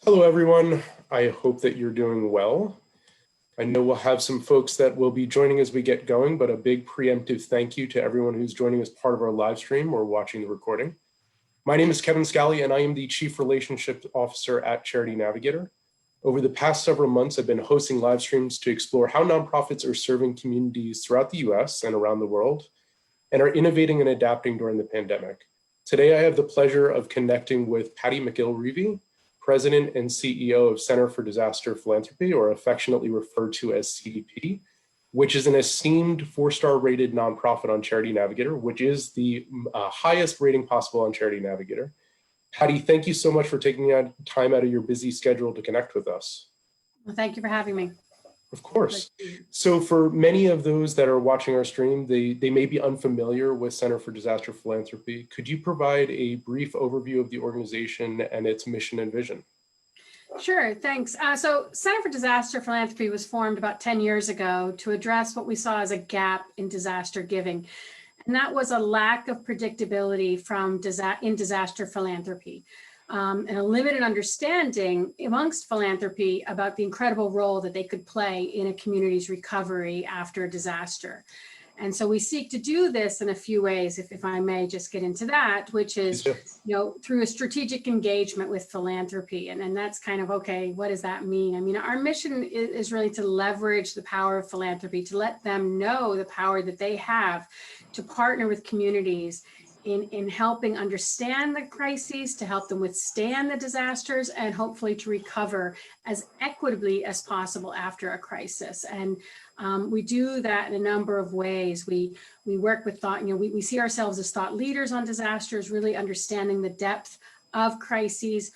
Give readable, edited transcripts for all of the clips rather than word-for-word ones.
Hello, everyone. I hope that you're doing well. I know we'll have some folks that will be joining as we get going, but a big preemptive thank you to everyone who's joining as part of our live stream or watching the recording. My name is Kevin Scally, and I am the Chief Relationship Officer at Charity Navigator. Over the past several months, I've been hosting live streams to explore how nonprofits are serving communities throughout the US and around the world, and are innovating and adapting during the pandemic. Today, I have the pleasure of connecting with Patty McGill-Reevy, President and CEO of Center for Disaster Philanthropy, or affectionately referred to as CDP, which is an esteemed 4-star rated nonprofit on Charity Navigator, which is the highest rating possible on Charity Navigator. Patty, thank you so much for taking time out of your busy schedule to connect with us. Well, thank you for having me. Of course. So for many of those that are watching our stream, they may be unfamiliar with Center for Disaster Philanthropy. Could you provide a brief overview of the organization and its mission and vision? Sure, thanks. So Center for Disaster Philanthropy was formed about 10 years ago to address what we saw as a gap in disaster giving. And that was a lack of predictability in disaster philanthropy. And a limited understanding amongst philanthropy about the incredible role that they could play in a community's recovery after a disaster. And so we seek to do this in a few ways, if I may just get into that, which is, through a strategic engagement with philanthropy. And that's kind of, okay, what does that mean? I mean, our mission is really to leverage the power of philanthropy, to let them know the power that they have to partner with communities in helping understand the crises, to help them withstand the disasters, and hopefully to recover as equitably as possible after a crisis. And we do that in a number of ways. We work with thought, we see ourselves as thought leaders on disasters, really understanding the depth of crises,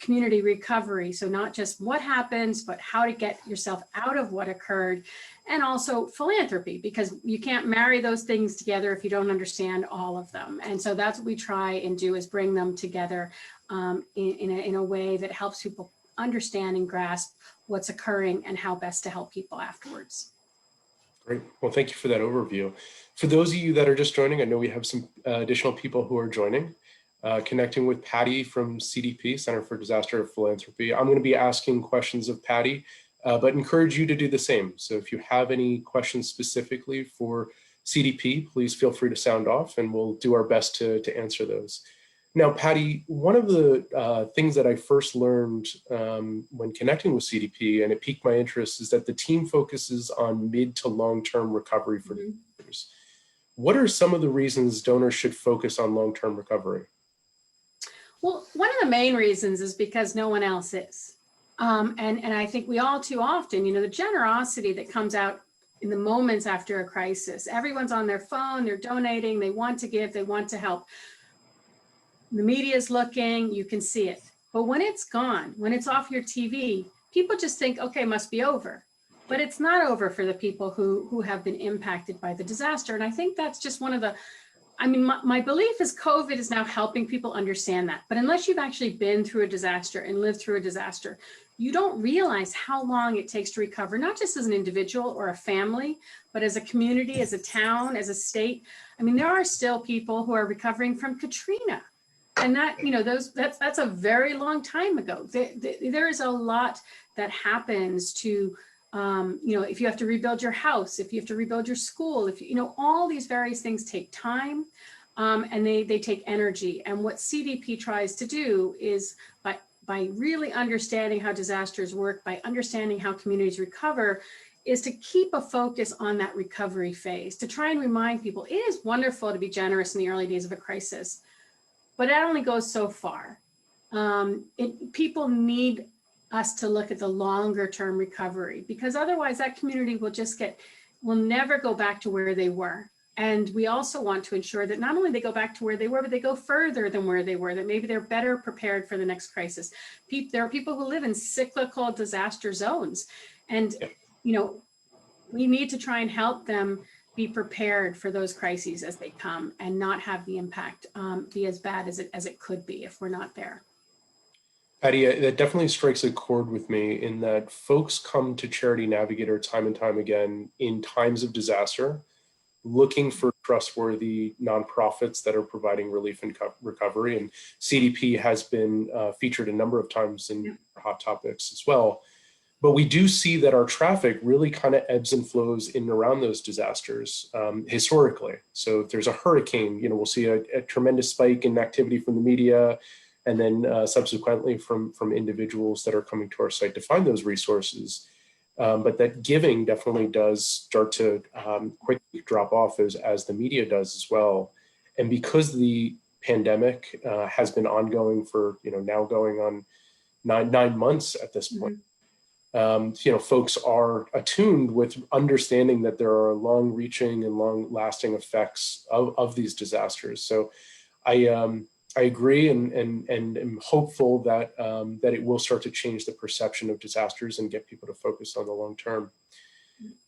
community recovery. So not just what happens, but how to get yourself out of what occurred. And also philanthropy, because you can't marry those things together if you don't understand all of them. And so that's what we try and do, is bring them together in a way that helps people understand and grasp what's occurring and how best to help people afterwards. Great. Well, thank you for that overview. For those of you that are just joining, I know we have some additional people who are joining. Connecting with Patty from CDP, Center for Disaster Philanthropy. I'm going to be asking questions of Patty, but encourage you to do the same. So if you have any questions specifically for CDP, please feel free to sound off and we'll do our best to answer those. Now, Patty, one of the things that I first learned when connecting with CDP, and it piqued my interest, is that the team focuses on mid to long-term recovery for donors. What are some of the reasons donors should focus on long-term recovery? Well, one of the main reasons is because no one else is. And I think we all too often, the generosity that comes out in the moments after a crisis, everyone's on their phone, they're donating, they want to give, they want to help. The media is looking, you can see it. But when it's gone, when it's off your TV, people just think, okay, must be over. But it's not over for the people who have been impacted by the disaster. And I think that's just one of the, my belief is COVID is now helping people understand that. But unless you've actually been through a disaster and lived through a disaster, you don't realize how long it takes to recover, not just as an individual or a family, but as a community, as a town, as a state. There are still people who are recovering from Katrina. And that, that's a very long time ago. There is a lot that happens to, if you have to rebuild your house, if you have to rebuild your school, if all these various things take time, and they take energy. And what CDP tries to do is by really understanding how disasters work, by understanding how communities recover, is to keep a focus on that recovery phase, to try and remind people it is wonderful to be generous in the early days of a crisis, but that only goes so far. People need us to look at the longer term recovery, because otherwise that community will never go back to where they were. And we also want to ensure that not only they go back to where they were, but they go further than where they were, that maybe they're better prepared for the next crisis. There are people who live in cyclical disaster zones. And, we need to try and help them be prepared for those crises as they come and not have the impact be as bad as it could be if we're not there. Patty, that definitely strikes a chord with me in that folks come to Charity Navigator time and time again in times of disaster, looking for trustworthy nonprofits that are providing relief and recovery. And CDP has been featured a number of times in Hot Topics as well. But we do see that our traffic really kind of ebbs and flows in and around those disasters historically. So if there's a hurricane, we'll see a tremendous spike in activity from the media, and then subsequently from individuals that are coming to our site to find those resources. But that giving definitely does start to quickly drop off as the media does as well. And because the pandemic has been ongoing for now going on nine months at this point, folks are attuned with understanding that there are long-reaching and long-lasting effects of these disasters. So I agree and am hopeful that that it will start to change the perception of disasters and get people to focus on the long term.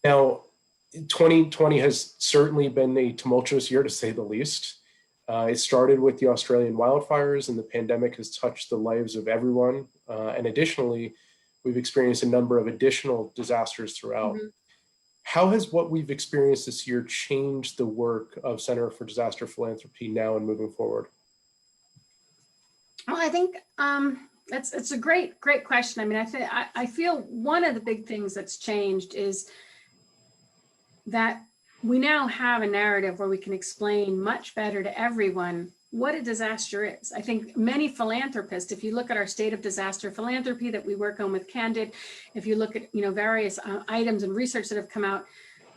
Now, 2020 has certainly been a tumultuous year, to say the least. It started with the Australian wildfires, and the pandemic has touched the lives of everyone. And additionally, we've experienced a number of additional disasters throughout. How has what we've experienced this year changed the work of Center for Disaster Philanthropy now and moving forward? Well, I think it's a great question. I mean, I feel one of the big things that's changed is that we now have a narrative where we can explain much better to everyone what a disaster is. I think many philanthropists, if you look at our state of disaster philanthropy that we work on with Candid, if you look at various items and research that have come out,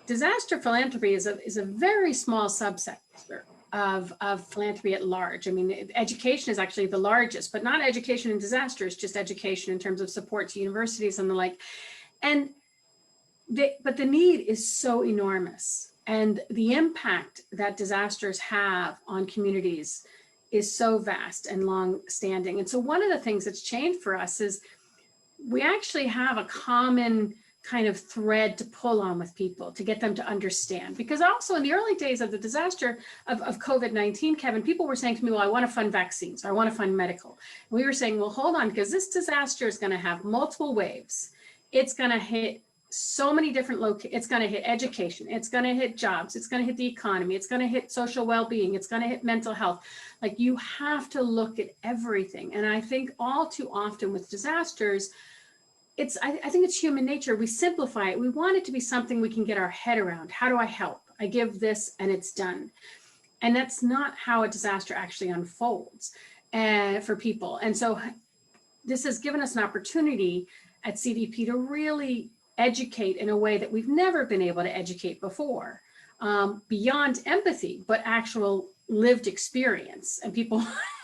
disaster philanthropy is a very small subset of philanthropy at large. I mean, education is actually the largest, but not education in disasters, just education in terms of support to universities and the like. But the need is so enormous. And the impact that disasters have on communities is so vast and long-standing. And so one of the things that's changed for us is we actually have a common kind of thread to pull on with people to get them to understand. Because also in the early days of the disaster of COVID-19, Kevin, people were saying to me, well, I want to fund vaccines, or I want to fund medical. And we were saying, well, hold on, because this disaster is going to have multiple waves. It's going to hit so many different locations. It's going to hit education. It's going to hit jobs. It's going to hit the economy. It's going to hit social well-being. It's going to hit mental health. Like, you have to look at everything. And I think all too often with disasters, I think it's human nature. We simplify it. We want it to be something we can get our head around. How do I help? I give this and it's done. And that's not how a disaster actually unfolds for people. And so this has given us an opportunity at CDP to really educate in a way that we've never been able to educate before, beyond empathy, but actual lived experience and people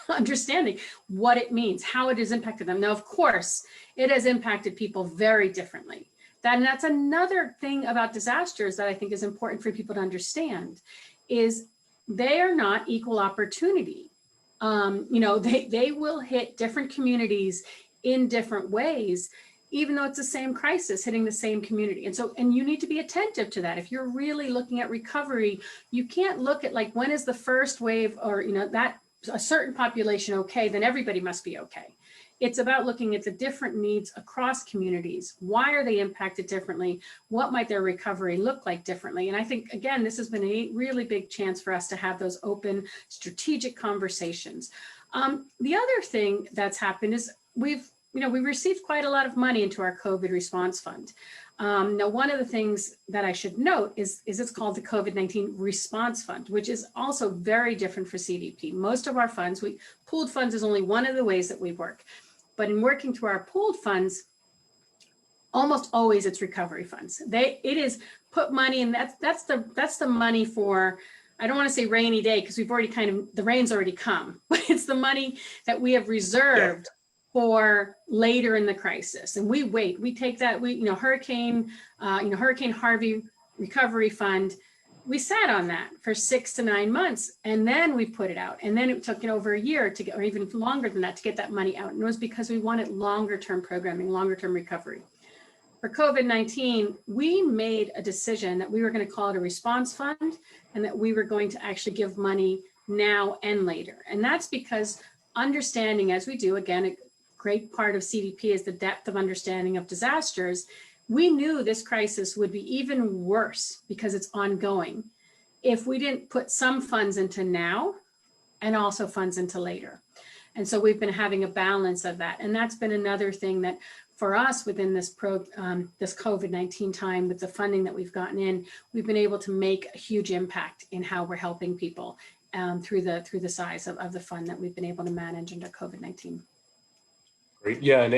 understanding what it means, how it has impacted them. Now, of course, it has impacted people very differently. That's another thing about disasters that I think is important for people to understand, is they are not equal opportunity. They will hit different communities in different ways, even though it's the same crisis hitting the same community. And you need to be attentive to that. If you're really looking at recovery, you can't look at like, when is the first wave, or that a certain population okay, then everybody must be okay. It's about looking at the different needs across communities. Why are they impacted differently? What might their recovery look like differently? And I think, again, this has been a really big chance for us to have those open, strategic conversations. The other thing that's happened is we received quite a lot of money into our COVID response fund. Now, one of the things that I should note is it's called the COVID-19 Response Fund, which is also very different for CDP. Most of our funds, pooled funds is only one of the ways that we work. But in working through our pooled funds, almost always it's recovery funds. It is put money, and that's the money for, I don't want to say rainy day, because we've already the rain's already come, but it's the money that we have reserved for later in the crisis. And we take that, Hurricane Harvey Recovery Fund, we sat on that for 6 to 9 months, and then we put it out. And then it took over a year to get, or even longer than that, to get that money out. And it was because we wanted longer term programming, longer term recovery. For COVID-19, we made a decision that we were going to call it a response fund, and that we were going to actually give money now and later. And that's because understanding, as we do, again, a great part of CDP is the depth of understanding of disasters. We knew this crisis would be even worse because it's ongoing if we didn't put some funds into now and also funds into later. And so we've been having a balance of that. And that's been another thing that for us within this this COVID-19 time, with the funding that we've gotten in, we've been able to make a huge impact in how we're helping people through the size of the fund that we've been able to manage under COVID-19. Great. Yeah, and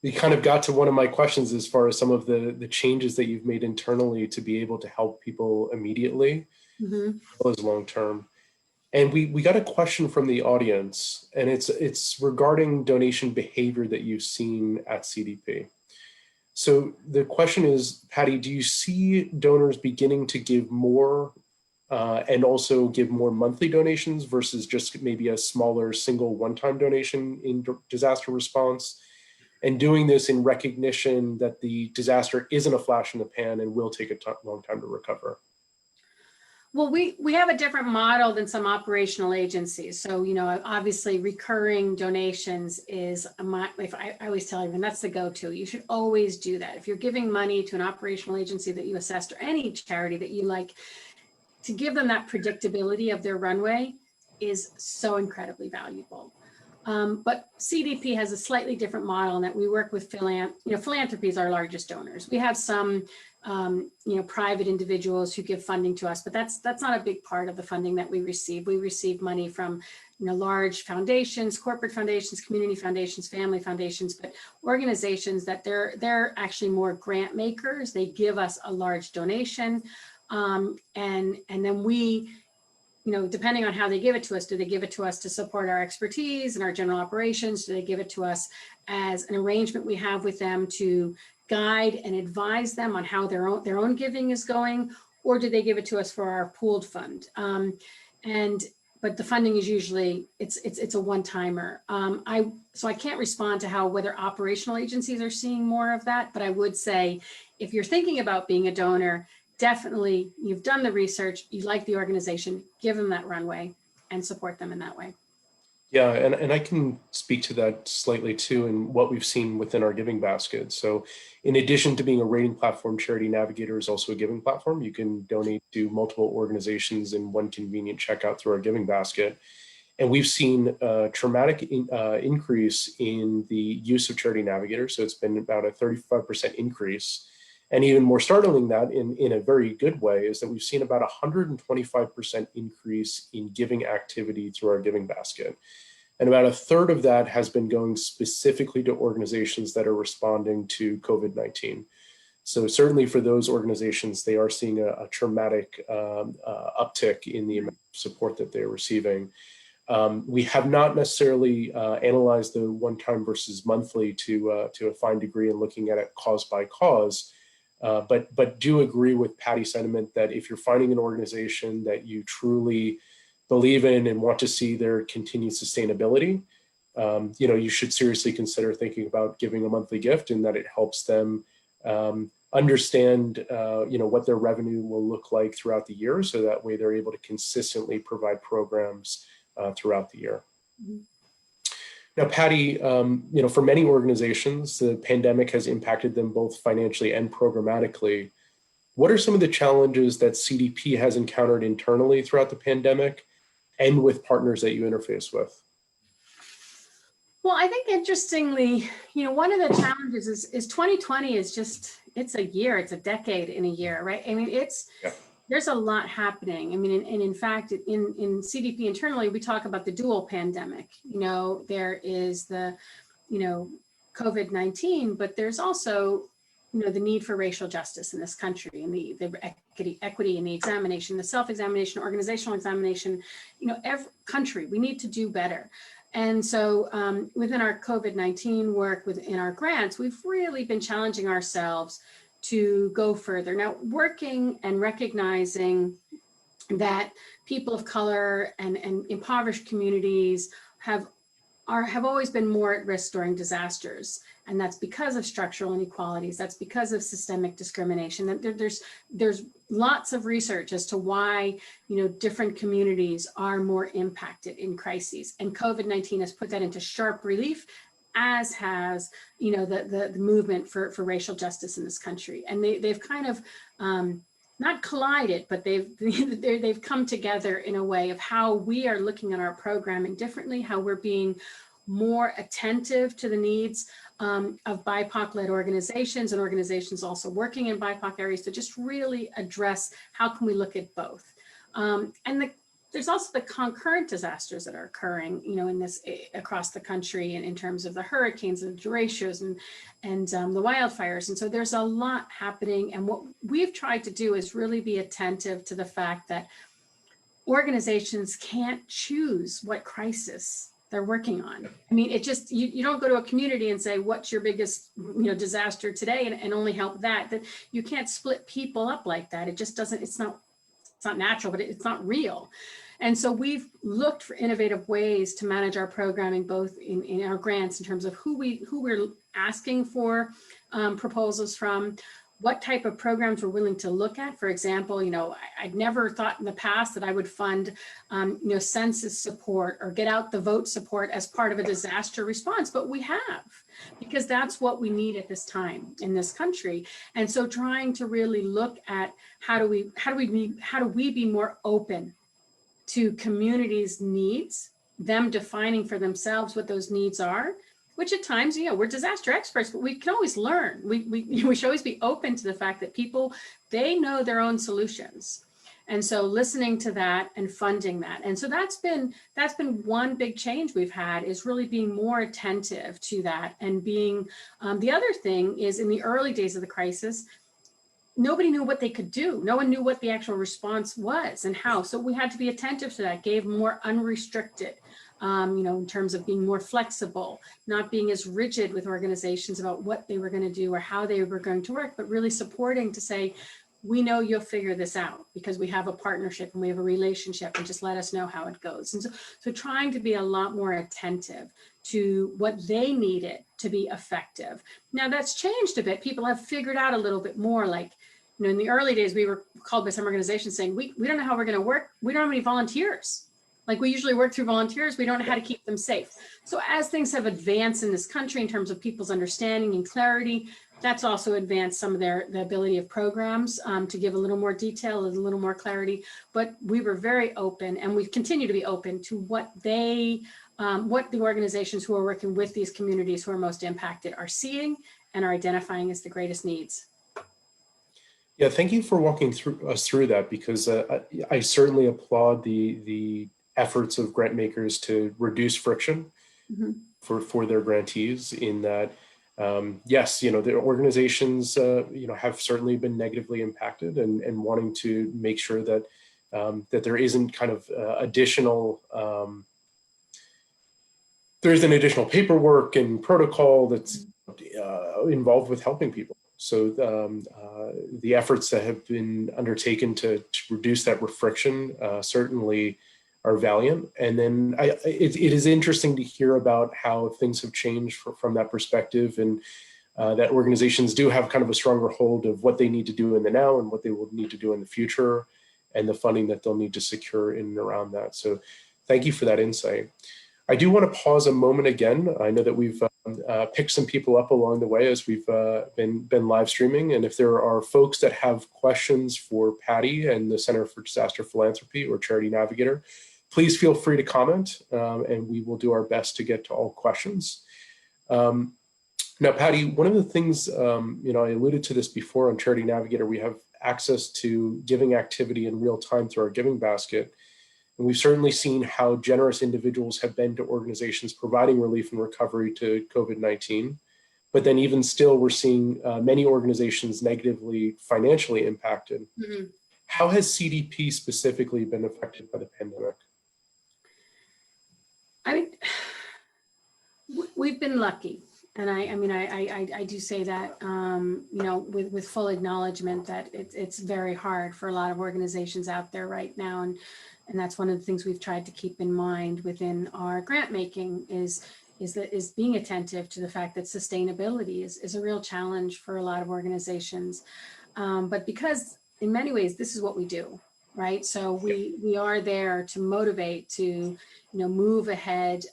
you kind of got to one of my questions as far as some of the changes that you've made internally to be able to help people immediately, as well as long term. And we got a question from the audience, and it's regarding donation behavior that you've seen at CDP. So the question is, Patty, do you see donors beginning to give more and also give more monthly donations versus just maybe a smaller single one-time donation in disaster response? And doing this in recognition that the disaster isn't a flash in the pan and will take a long time to recover. Well, we have a different model than some operational agencies. So, you know, obviously recurring donations is, I always tell everyone, that's the go-to. You should always do that. If you're giving money to an operational agency that you assessed or any charity that you like, to give them that predictability of their runway is so incredibly valuable. But CDP has a slightly different model in that we work with Philanthropy is our largest donors. We have some private individuals who give funding to us, but that's not a big part of the funding that we receive. We receive money from large foundations, corporate foundations, community foundations, family foundations, but organizations that they're actually more grant makers. They give us a large donation, and then we, depending on how they give it to us, do they give it to us to support our expertise and our general operations? Do they give it to us as an arrangement we have with them to guide and advise them on how their own giving is going? Or do they give it to us for our pooled fund? But the funding is usually, it's a one-timer. So I can't respond to whether operational agencies are seeing more of that, but I would say, if you're thinking about being a donor, definitely, you've done the research, you like the organization, give them that runway and support them in that way. Yeah, and I can speak to that slightly too, in what we've seen within our giving basket. So in addition to being a rating platform, Charity Navigator is also a giving platform. You can donate to multiple organizations in one convenient checkout through our giving basket. And we've seen a dramatic increase in the use of Charity Navigator. So it's been about a 35% increase. And even more startling that in a very good way is that we've seen about 125% increase in giving activity through our giving basket. And about a third of that has been going specifically to organizations that are responding to COVID-19. So certainly for those organizations, they are seeing a traumatic uptick in the amount of support that they're receiving. We have not necessarily analyzed the one-time versus monthly to a fine degree in looking at it cause by cause. But do agree with Patty's sentiment that if you're finding an organization that you truly believe in and want to see their continued sustainability, you should seriously consider thinking about giving a monthly gift, and that it helps them understand, what their revenue will look like throughout the year, so that way they're able to consistently provide programs throughout the year. Mm-hmm. Now, Patty, for many organizations, the pandemic has impacted them both financially and programmatically. What are some of the challenges that CDP has encountered internally throughout the pandemic and with partners that you interface with? Well, I think interestingly, one of the challenges is 2020 is just, it's a year, it's a decade in a year, right? I mean, there's a lot happening. I mean, and in fact, in CDP internally, we talk about the dual pandemic. There is the, COVID-19, but there's also, the need for racial justice in this country, and the equity in the examination, the self-examination, organizational examination, every country, we need to do better. And so within our COVID-19 work, within our grants, we've really been challenging ourselves to go further. Now, working and recognizing that people of color and impoverished communities have always been more at risk during disasters. And that's because of structural inequalities. That's because of systemic discrimination. There's lots of research as to why, different communities are more impacted in crises. And COVID-19 has put that into sharp relief, as has, the movement for racial justice in this country. And they've kind of not collided, but they've come together in a way of how we are looking at our programming differently, how we're being more attentive to the needs of BIPOC-led organizations and organizations also working in BIPOC areas to just really address how can we look at both. There's also the concurrent disasters that are occurring, in this across the country, and in terms of the hurricanes and the derechos and the wildfires. And so there's a lot happening. And what we've tried to do is really be attentive to the fact that organizations can't choose what crisis they're working on. I mean, it just, you don't go to a community and say, what's your biggest, disaster today, and only help that you can't split people up like that. It just doesn't, it's not natural, but it's not real. And so we've looked for innovative ways to manage our programming, both in our grants, in terms of who we're asking for proposals from, what type of programs we're willing to look at. For example, I'd never thought in the past that I would fund, census support or get out the vote support as part of a disaster response, but we have, because that's what we need at this time in this country. And so trying to really look at how do we be more open to communities' needs, them defining for themselves what those needs are, which at times, we're disaster experts, but we can always learn. We should always be open to the fact that people, they know their own solutions. And so listening to that and funding that. And so that's been one big change we've had, is really being more attentive to that. And being, the other thing is, in the early days of the crisis, nobody knew what they could do. No one knew what the actual response was and how. So we had to be attentive to that, gave more unrestricted, in terms of being more flexible, not being as rigid with organizations about what they were going to do or how they were going to work, but really supporting to say, we know you'll figure this out because we have a partnership and we have a relationship, and just let us know how it goes. And so trying to be a lot more attentive to what they needed to be effective. Now that's changed a bit. People have figured out a little bit more, like, in the early days, we were called by some organizations saying, we don't know how we're going to work. We don't have any volunteers. Like, we usually work through volunteers. We don't know how to keep them safe. So as things have advanced in this country in terms of people's understanding and clarity, that's also advanced some of the ability of programs to give a little more detail, a little more clarity. But we were very open, and we continue to be open to what the organizations who are working with these communities who are most impacted are seeing and are identifying as the greatest needs. Yeah, thank you for walking us through that, because I certainly applaud the efforts of grant makers to reduce friction for their grantees, in that, yes, the organizations, have certainly been negatively impacted, and wanting to make sure that that there isn't kind of additional, there's an additional paperwork and protocol that's involved with helping people. So the efforts that have been undertaken to reduce that friction certainly are valiant. And then it is interesting to hear about how things have changed from that perspective, and that organizations do have kind of a stronger hold of what they need to do in the now and what they will need to do in the future, and the funding that they'll need to secure in and around that. So thank you for that insight. I do want to pause a moment again. I know that we've picked some people up along the way as we've been live streaming. And if there are folks that have questions for Patty and the Center for Disaster Philanthropy or Charity Navigator, please feel free to comment, and we will do our best to get to all questions. Now, Patty, one of the things, I alluded to this before on Charity Navigator, we have access to giving activity in real time through our giving basket. And we've certainly seen how generous individuals have been to organizations providing relief and recovery to COVID-19. But then even still, we're seeing many organizations negatively financially impacted. Mm-hmm. How has CDP specifically been affected by the pandemic? I mean, we've been lucky. And I do say that, with full acknowledgement that it's very hard for a lot of organizations out there right now. And that's one of the things we've tried to keep in mind within our grant making is being attentive to the fact that sustainability is a real challenge for a lot of organizations. But because in many ways, this is what we do, right? So we are there to motivate, to move ahead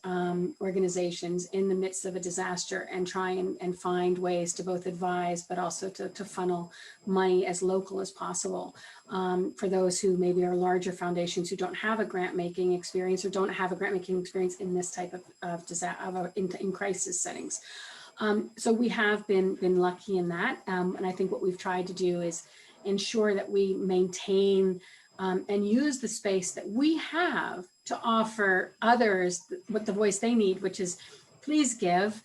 organizations in the midst of a disaster and try and find ways to both advise, but also to funnel money as local as possible for those who maybe are larger foundations who don't have a grant making experience or don't have a grant making experience in this type of disaster, in crisis settings. So we have been lucky in that. And I think what we've tried to do is ensure that we maintain and use the space that we have to offer others what the voice they need, which is please give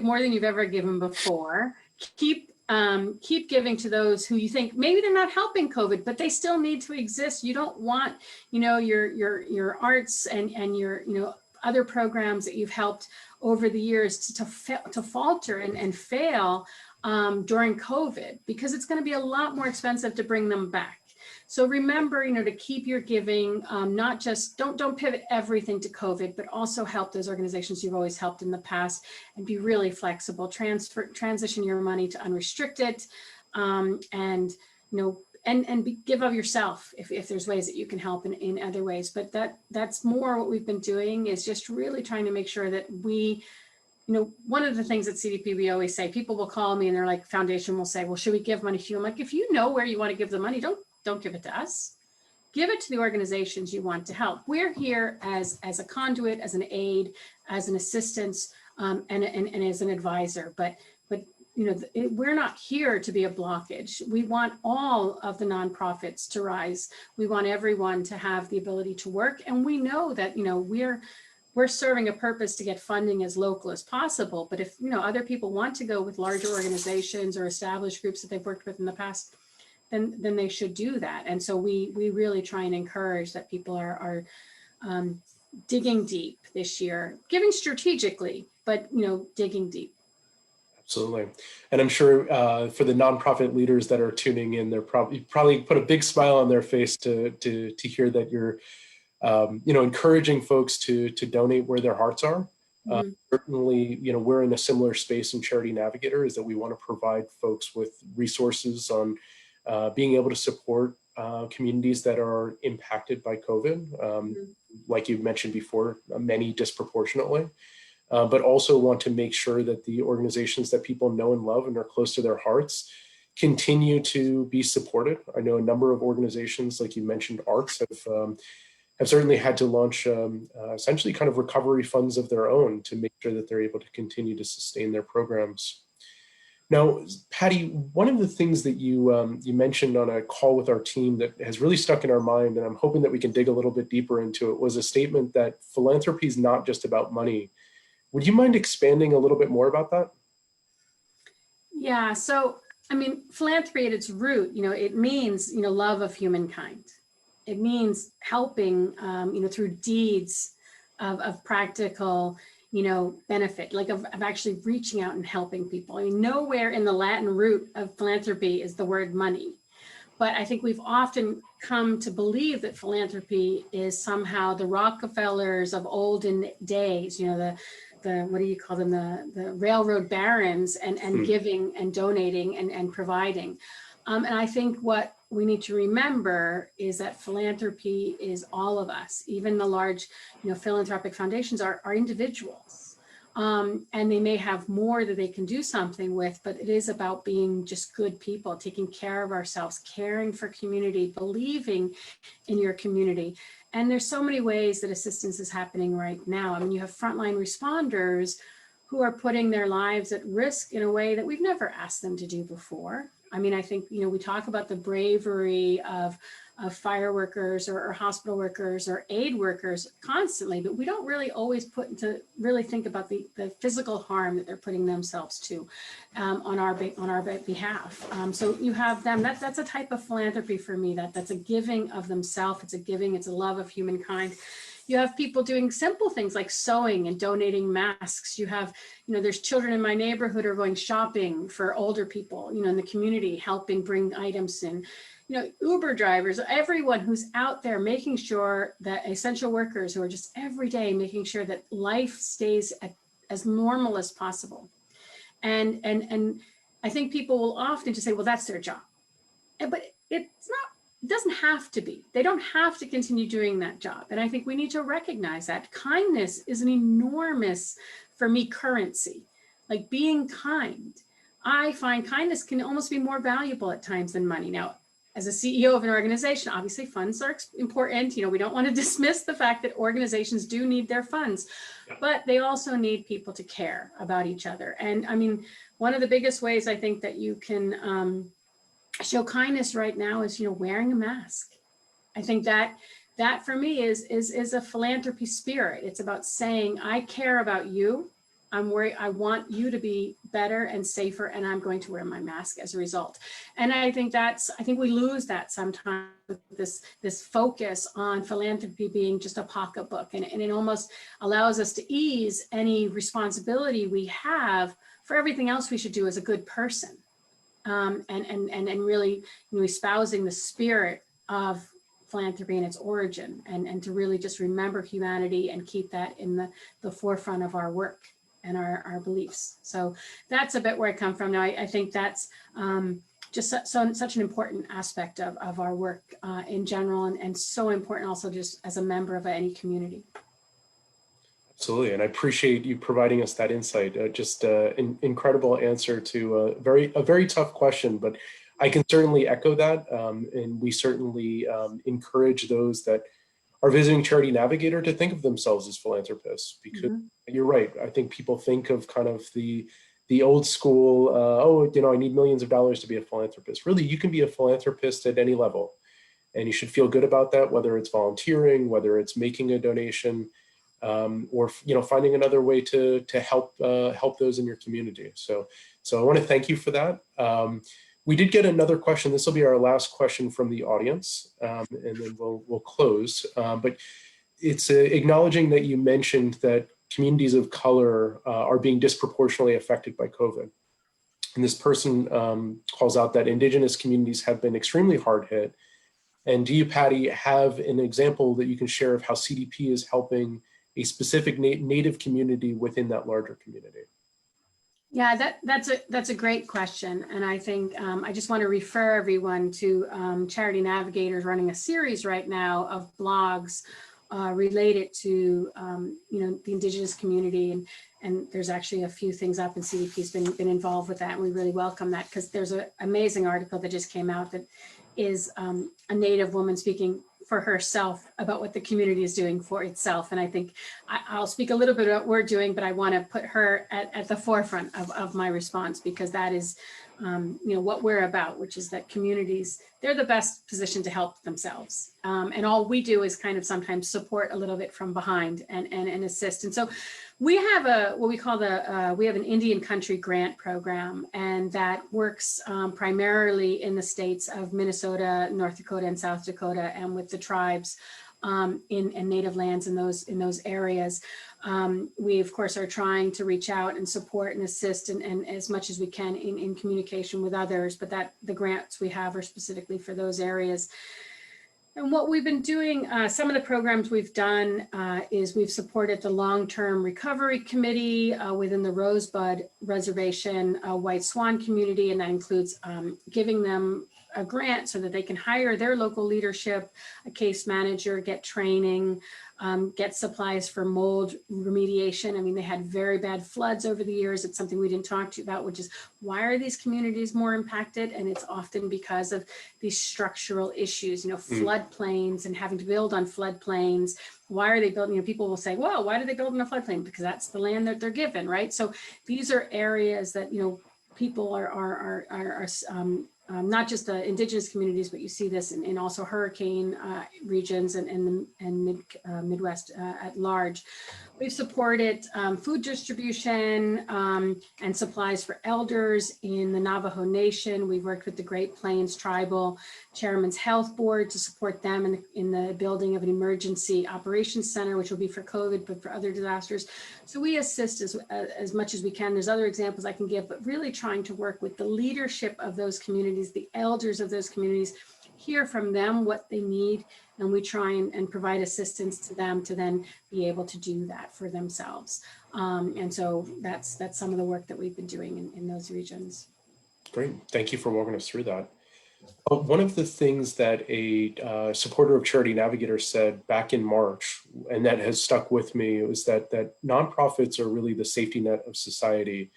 more than you've ever given before. Keep giving to those who you think maybe they're not helping COVID, but they still need to exist. You don't want, your arts and your, other programs that you've helped over the years to falter and fail during COVID, because it's going to be a lot more expensive to bring them back. So remember, to keep your giving, not just, don't pivot everything to COVID, but also help those organizations you've always helped in the past and be really flexible. Transition your money to unrestricted, and give of yourself if there's ways that you can help in other ways. But that's more what we've been doing, is just really trying to make sure that we, one of the things at CDP we always say, people will call me and they're like, foundation will say, well, should we give money to you? I'm like, if you know where you want to give the money, don't give it to us. Give it to the organizations you want to help. We're here as a conduit, as an aid, as an assistance, and as an advisor. But we're not here to be a blockage. We want all of the nonprofits to rise. We want everyone to have the ability to work. And we know that, we're serving a purpose to get funding as local as possible. But if, other people want to go with larger organizations or established groups that they've worked with in the past, then they should do that. And so we really try and encourage that people are digging deep this year, giving strategically, but digging deep. Absolutely. And I'm sure for the nonprofit leaders that are tuning in, they're probably put a big smile on their face to hear that you're encouraging folks to donate where their hearts are. Certainly, we're in a similar space in Charity Navigator, is that we want to provide folks with resources on being able to support communities that are impacted by COVID, like you mentioned before, many disproportionately, but also want to make sure that the organizations that people know and love and are close to their hearts continue to be supported. I know a number of organizations, like you mentioned, arts have certainly had to launch essentially kind of recovery funds of their own to make sure that they're able to continue to sustain their programs. Now, Patty, one of the things that you mentioned on a call with our team that has really stuck in our mind, and I'm hoping that we can dig a little bit deeper into it, was a statement that philanthropy is not just about money. Would you mind expanding a little bit more about that? Yeah, so, philanthropy at its root, it means, love of humankind. It means helping, through deeds of practical, benefit, like of actually reaching out and helping people. Nowhere in the Latin root of philanthropy is the word money. But I think we've often come to believe that philanthropy is somehow the Rockefellers of olden days, the what do you call them, the railroad barons, and giving and donating and providing. And I think what we need to remember is that philanthropy is all of us. Even the large, philanthropic foundations are individuals. And they may have more that they can do something with, but it is about being just good people, taking care of ourselves, caring for community, believing in your community. And there's so many ways that assistance is happening right now. You have frontline responders who are putting their lives at risk in a way that we've never asked them to do before. I think, we talk about the bravery of fire workers or hospital workers or aid workers constantly, but we don't really always really think about the physical harm that they're putting themselves to on our behalf. So you have them, that's a type of philanthropy for me, that's a giving of themselves, it's a love of humankind. You have people doing simple things like sewing and donating masks. You have, there's children in my neighborhood who are going shopping for older people, in the community, helping bring items in. Uber drivers, everyone who's out there making sure that essential workers who are just every day making sure that life stays as normal as possible. And I think people will often just say, well, that's their job. But it's not it doesn't have to be. They don't have to continue doing that job. And I think we need to recognize that kindness is an enormous, for me, currency. Like being kind. I find kindness can almost be more valuable at times than money. Now, as a CEO of an organization, obviously funds are important. We don't want to dismiss the fact that organizations do need their funds, but they also need people to care about each other. And I mean, one of the biggest ways I think that you can show kindness right now is, wearing a mask. I think that for me is a philanthropy spirit. It's about saying, I care about you. I want you to be better and safer, and I'm going to wear my mask as a result. And I think we lose that sometimes with this focus on philanthropy being just a pocketbook, and it almost allows us to ease any responsibility we have for everything else we should do as a good person, and really espousing the spirit of philanthropy and its origin, and to really just remember humanity and keep that in the forefront of our work and our beliefs. So that's a bit where I come from. Now, I think that's just such an important aspect of our work in general, and so important also just as a member of any community. Absolutely, and I appreciate you providing us that insight. Just an incredible answer to a very tough question, but I can certainly echo that, and we certainly encourage those that are visiting Charity Navigator to think of themselves as philanthropists, because you're right. I think people think of kind of the old school, I need millions of dollars to be a philanthropist. Really, you can be a philanthropist at any level, and you should feel good about that, whether it's volunteering, whether it's making a donation, or finding another way to help those in your community. So I want to thank you for that. We did get another question. This will be our last question from the audience, and then we'll close. But it's acknowledging that you mentioned that communities of color are being disproportionately affected by COVID. And this person calls out that Indigenous communities have been extremely hard hit. And do you, Patty, have an example that you can share of how CDP is helping a specific Native community within that larger community? Yeah, that's a great question. And I think I just want to refer everyone to Charity Navigators running a series right now of blogs related to the Indigenous community, and there's actually a few things up, and CDP's been involved with that, and we really welcome that, because there's an amazing article that just came out that is a Native woman speaking for herself about what the community is doing for itself. And I think I'll speak a little bit about what we're doing, but I want to put her at the forefront of my response, because that is what we're about, which is that communities, they're the best position to help themselves. And all we do is kind of sometimes support a little bit from behind and assist. And so we have we have an Indian country grant program, and that works primarily in the states of Minnesota, North Dakota, and South Dakota, and with the tribes in native lands in those areas. We of course are trying to reach out and support and assist and as much as we can in communication with others, but that the grants we have are specifically for those areas. And what we've been doing, some of the programs we've done is we've supported the long-term recovery committee within the Rosebud Reservation White Swan community, and that includes giving them a grant so that they can hire their local leadership, a case manager, get training, get supplies for mold remediation. I mean, they had very bad floods over the years. It's something we didn't talk to you about, which is why are these communities more impacted? And it's often because of these structural issues, floodplains and having to build on floodplains. Why are they building? People will say, well, why do they build in a floodplain? Because that's the land that they're given, right? So these are areas that, people are not just the Indigenous communities, but you see this in also hurricane regions and Midwest at large. We've supported food distribution and supplies for elders in the Navajo Nation. We've worked with the Great Plains Tribal Chairman's Health Board to support them in the building of an emergency operations center, which will be for COVID, but for other disasters. So we assist as much as we can. There's other examples I can give, but really trying to work with the leadership of those communities, the elders of those communities, hear from them what they need, and we try and provide assistance to them to then be able to do that for themselves. And so that's some of the work that we've been doing in those regions. Great, thank you for walking us through that. One of the things that a supporter of Charity Navigator said back in March, and that has stuck with me, was that nonprofits are really the safety net of society.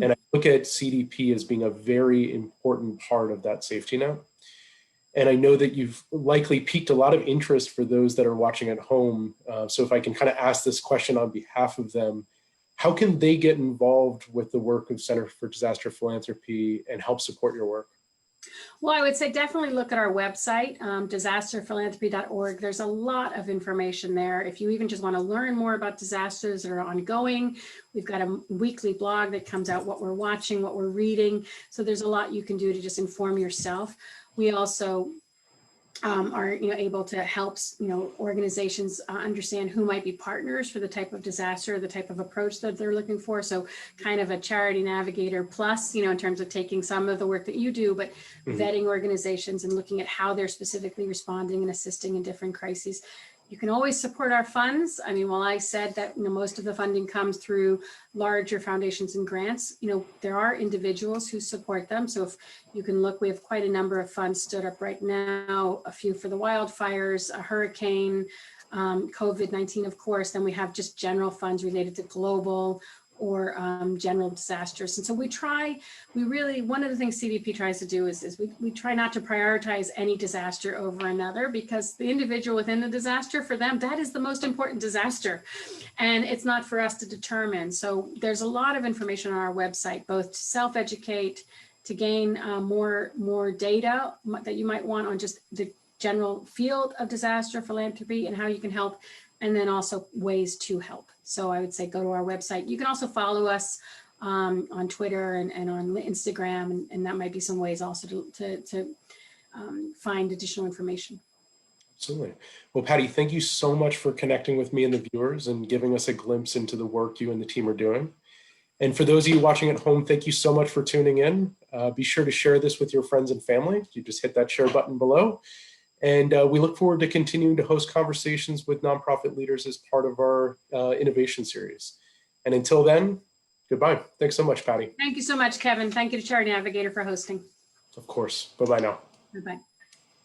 And I look at CDP as being a very important part of that safety net. And I know that you've likely piqued a lot of interest for those that are watching at home. So if I can kind of ask this question on behalf of them, how can they get involved with the work of Center for Disaster Philanthropy and help support your work? Well, I would say definitely look at our website, disasterphilanthropy.org. There's a lot of information there. If you even just want to learn more about disasters that are ongoing, we've got a weekly blog that comes out, what we're watching, what we're reading. So there's a lot you can do to just inform yourself. We also are able to help organizations understand who might be partners for the type of disaster, the type of approach that they're looking for. So kind of a Charity Navigator plus, in terms of taking some of the work that you do, but vetting organizations and looking at how they're specifically responding and assisting in different crises. You can always support our funds. I mean, while I said that most of the funding comes through larger foundations and grants, there are individuals who support them. So if you can look, we have quite a number of funds stood up right now, a few for the wildfires, a hurricane, COVID-19, of course. Then we have just general funds related to global or general disasters. And so one of the things CDP tries to do is we try not to prioritize any disaster over another, because the individual within the disaster, for them, that is the most important disaster. And it's not for us to determine. So there's a lot of information on our website, both to self-educate, to gain more data that you might want on just the general field of disaster philanthropy and how you can help, and then also ways to help. So I would say go to our website. You can also follow us on Twitter and on Instagram, and that might be some ways also to find additional information. Absolutely. Well, Patty, thank you so much for connecting with me and the viewers and giving us a glimpse into the work you and the team are doing. And for those of you watching at home, thank you so much for tuning in. Be sure to share this with your friends and family. You just hit that share button below. And we look forward to continuing to host conversations with nonprofit leaders as part of our innovation series. And until then, goodbye. Thanks so much, Patty. Thank you so much, Kevin. Thank you to Charity Navigator for hosting. Of course. Bye-bye now. Bye-bye.